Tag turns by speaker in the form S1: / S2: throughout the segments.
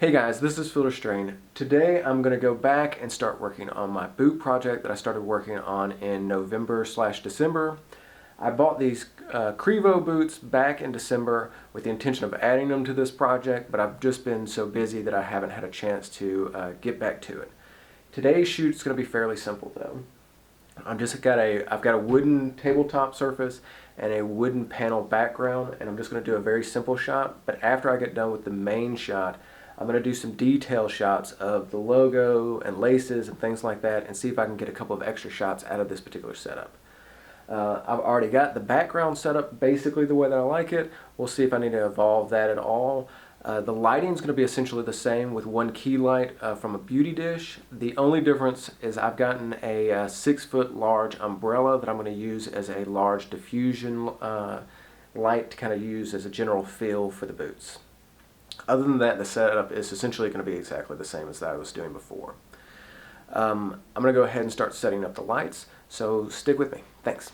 S1: Hey guys, this is Filter Strain. Today I'm going to go back and start working on my boot project that I started working on in November/December. I bought these Crevo boots back in December with the intention of adding them to this project, but I've just been so busy that I haven't had a chance to get back to it. Today's shoot is going to be fairly simple though. I've got a wooden tabletop surface and a wooden panel background, and I'm just going to do a very simple shot, but after I get done with the main shot, I'm going to do some detail shots of the logo and laces and things like that and see if I can get a couple of extra shots out of this particular setup. I've already got the background set up basically the way that I like it. We'll see if I need to evolve that at all. The lighting is going to be essentially the same with one key light from a beauty dish. The only difference is I've gotten a 6-foot large umbrella that I'm going to use as a large diffusion light to kind of use as a general feel for the boots. Other than that, the setup is essentially going to be exactly the same as I was doing before. I'm going to go ahead and start setting up the lights, so stick with me. Thanks.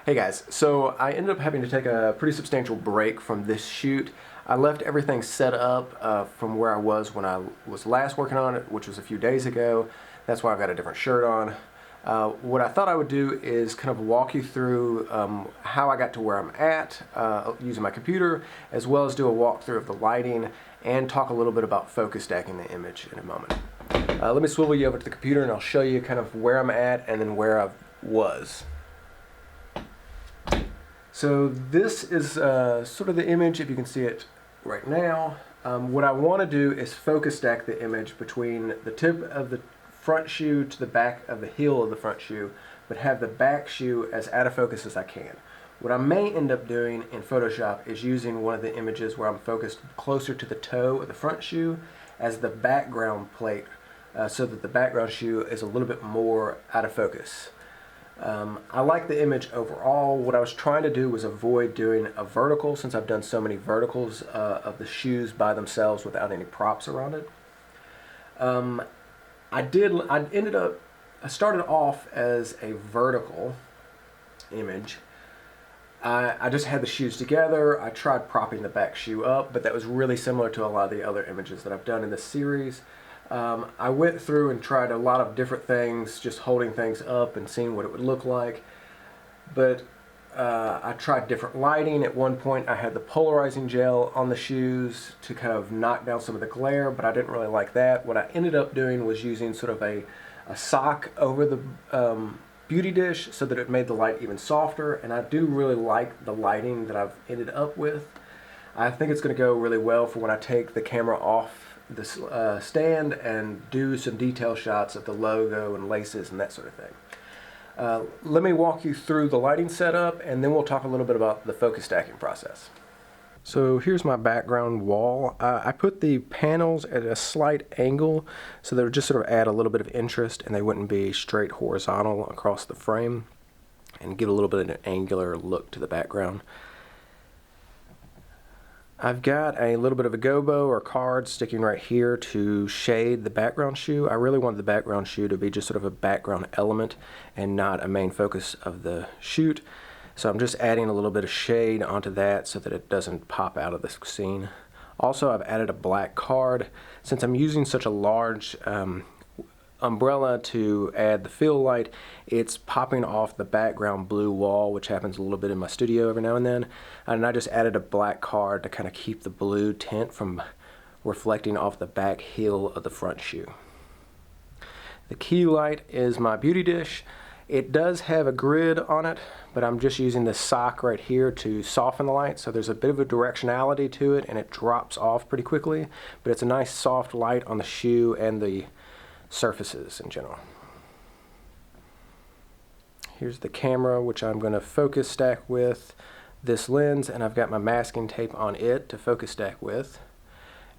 S1: Hey guys, so I ended up having to take a pretty substantial break from this shoot. I left everything set up from where I was when I was last working on it, which was a few days ago. That's why I've got a different shirt on. What I thought I would do is kind of walk you through how I got to where I'm at using my computer, as well as do a walkthrough of the lighting and talk a little bit about focus stacking the image in a moment. Let me swivel you over to the computer and I'll show you kind of where I'm at and then where I was. So this is sort of the image, if you can see it right now. What I want to do is focus stack the image between the tip of the front shoe to the back of the heel of the front shoe, but have the back shoe as out of focus as I can. What I may end up doing in Photoshop is using one of the images where I'm focused closer to the toe of the front shoe as the background plate, so that the background shoe is a little bit more out of focus. I like the image overall. What I was trying to do was avoid doing a vertical, since I've done so many verticals of the shoes by themselves without any props around it. I started off as a vertical image. I just had the shoes together. I tried propping the back shoe up, but that was really similar to a lot of the other images that I've done in this series. I went through and tried a lot of different things, just holding things up and seeing what it would look like. But I tried different lighting. At one point I had the polarizing gel on the shoes to kind of knock down some of the glare, but I didn't really like that. What I ended up doing was using sort of a sock over the beauty dish so that it made the light even softer, and I do really like the lighting that I've ended up with. I think it's going to go really well for when I take the camera off this stand and do some detail shots of the logo and laces and that sort of thing. Let me walk you through the lighting setup and then we'll talk a little bit about the focus stacking process. So here's my background wall. I put the panels at a slight angle so they would just sort of add a little bit of interest and they wouldn't be straight horizontal across the frame and give a little bit of an angular look to the background. I've got a little bit of a gobo or card sticking right here to shade the background shoe. I really want the background shoe to be just sort of a background element and not a main focus of the shoot. So I'm just adding a little bit of shade onto that so that it doesn't pop out of the scene. Also, I've added a black card. Since I'm using such a large umbrella to add the fill light, it's popping off the background blue wall, which happens a little bit in my studio every now and then. And I just added a black card to kind of keep the blue tint from reflecting off the back heel of the front shoe. The key light is my beauty dish. It does have a grid on it, but I'm just using the sock right here to soften the light, so there's a bit of a directionality to it and it drops off pretty quickly, but it's a nice soft light on the shoe and the surfaces in general. Here's the camera, which I'm going to focus stack with this lens, and I've got my masking tape on it to focus stack with.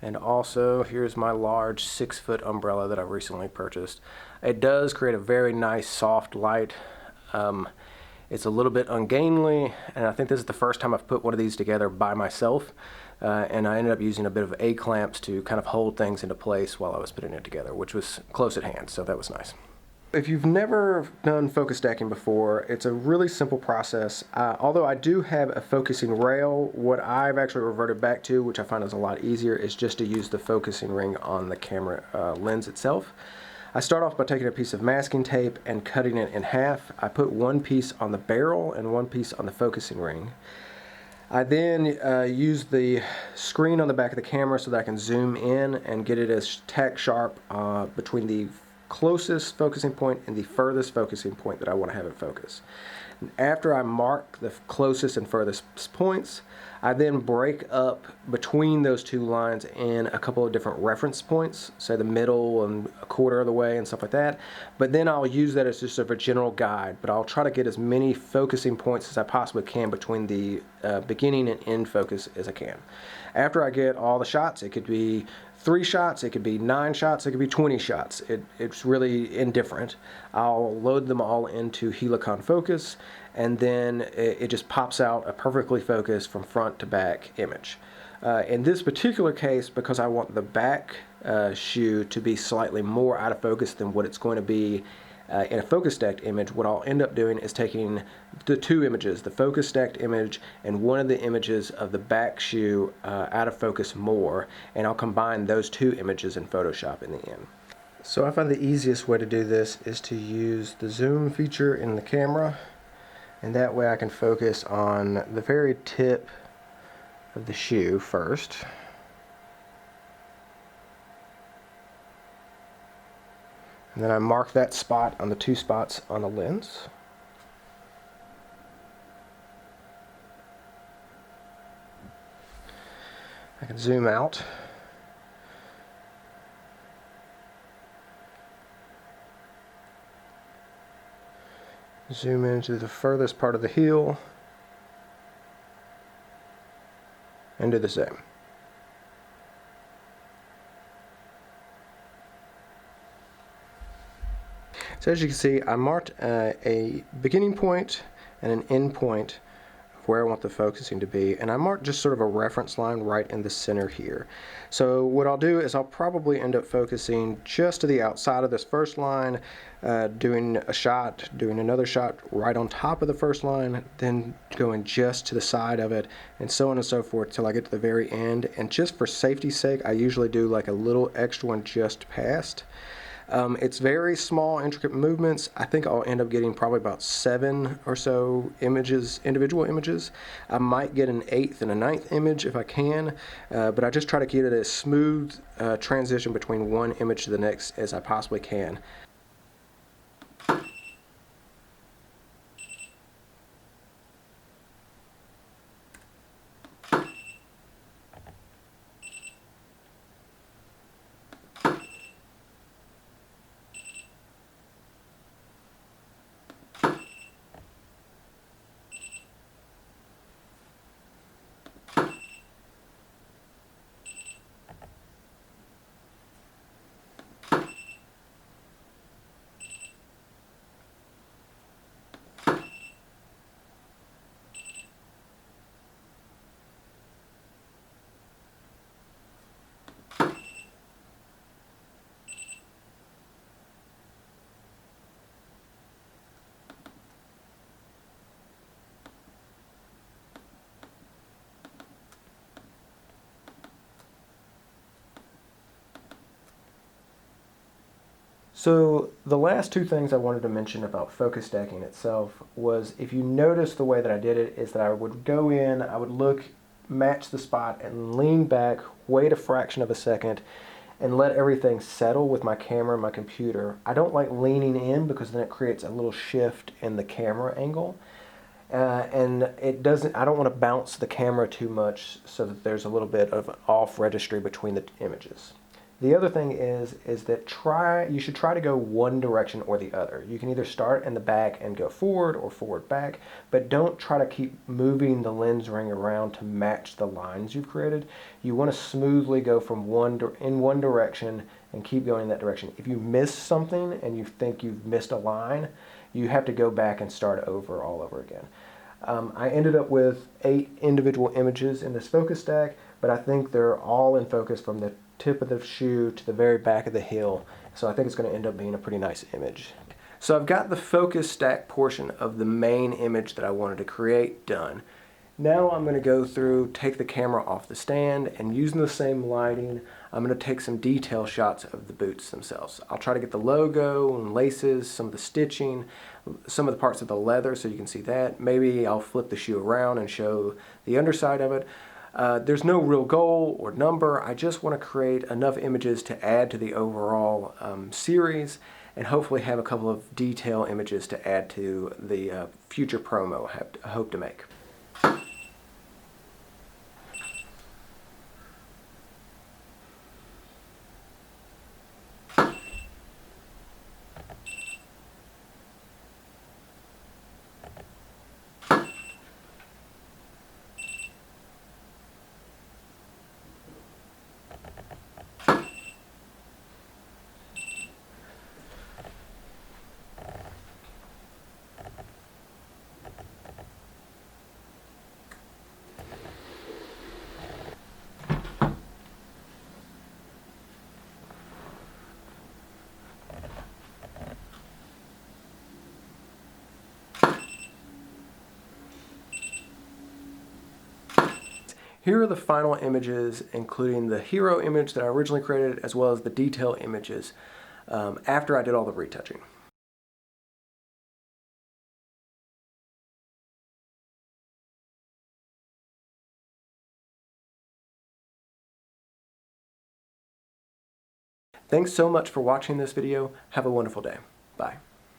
S1: And also here's my large 6-foot umbrella that I recently purchased. It does create a very nice soft light. It's a little bit ungainly, and I think this is the first time I've put one of these together by myself. And I ended up using a bit of A-clamps to kind of hold things into place while I was putting it together, which was close at hand, so that was nice. If you've never done focus stacking before, it's a really simple process. Although I do have a focusing rail, what I've actually reverted back to, which I find is a lot easier, is just to use the focusing ring on the camera lens itself. I start off by taking a piece of masking tape and cutting it in half. I put one piece on the barrel and one piece on the focusing ring. I then use the screen on the back of the camera so that I can zoom in and get it as tack sharp between the closest focusing point and the furthest focusing point that I want to have it focus. And after I mark the closest and furthest points, I then break up between those two lines in a couple of different reference points, say the middle and a quarter of the way and stuff like that. But then I'll use that as just sort of a general guide, but I'll try to get as many focusing points as I possibly can between the beginning and end focus as I can. After I get all the shots, it could be 3 shots, it could be 9 shots, it could be 20 shots. It's really indifferent. I'll load them all into Helicon Focus, and then it just pops out a perfectly focused from front to back image. In this particular case, because I want the back shoe to be slightly more out of focus than what it's going to be in a focus stacked image, what I'll end up doing is taking the 2 images, the focus stacked image and one of the images of the back shoe out of focus more, and I'll combine those 2 images in Photoshop in the end. So I find the easiest way to do this is to use the zoom feature in the camera, and that way I can focus on the very tip of the shoe first. And then I mark that spot on the 2 spots on the lens. I can zoom out. Zoom into the furthest part of the heel and do the same. So as you can see, I marked a beginning point and an end point of where I want the focusing to be, and I marked just sort of a reference line right in the center here. So what I'll do is I'll probably end up focusing just to the outside of this first line, doing a shot, doing another shot right on top of the first line, then going just to the side of it, and so on and so forth till I get to the very end. And just for safety's sake, I usually do like a little extra one just past. It's very small, intricate movements. I think I'll end up getting probably about 7 or so images, individual images. I might get an 8th and a 9th image if I can, but I just try to get it as smooth transition between one image to the next as I possibly can. So the last two things I wanted to mention about focus stacking itself was, if you notice, the way that I did it is that I would go in, I would look, match the spot, and lean back, wait a fraction of a second, and let everything settle with my camera and my computer. I don't like leaning in because then it creates a little shift in the camera angle. And it doesn't, I don't want to bounce the camera too much so that there's a little bit of off registry between the images. The other thing is that you should try to go one direction or the other. You can either start in the back and go forward or forward back, but don't try to keep moving the lens ring around to match the lines you've created. You want to smoothly go from in one direction and keep going in that direction. If you miss something and you think you've missed a line, you have to go back and start over all over again. I ended up with 8 individual images in this focus stack, but I think they're all in focus from the tip of the shoe to the very back of the heel, so I think it's going to end up being a pretty nice image. So I've got the focus stack portion of the main image that I wanted to create done. Now I'm going to go through, take the camera off the stand, and using the same lighting, I'm going to take some detail shots of the boots themselves. I'll try to get the logo and laces, some of the stitching, some of the parts of the leather so you can see that. Maybe I'll flip the shoe around and show the underside of it. There's no real goal or number. I just want to create enough images to add to the overall series, and hopefully have a couple of detail images to add to the future promo I hope to make. Here are the final images, including the hero image that I originally created, as well as the detail images after I did all the retouching. Thanks so much for watching this video. Have a wonderful day. Bye.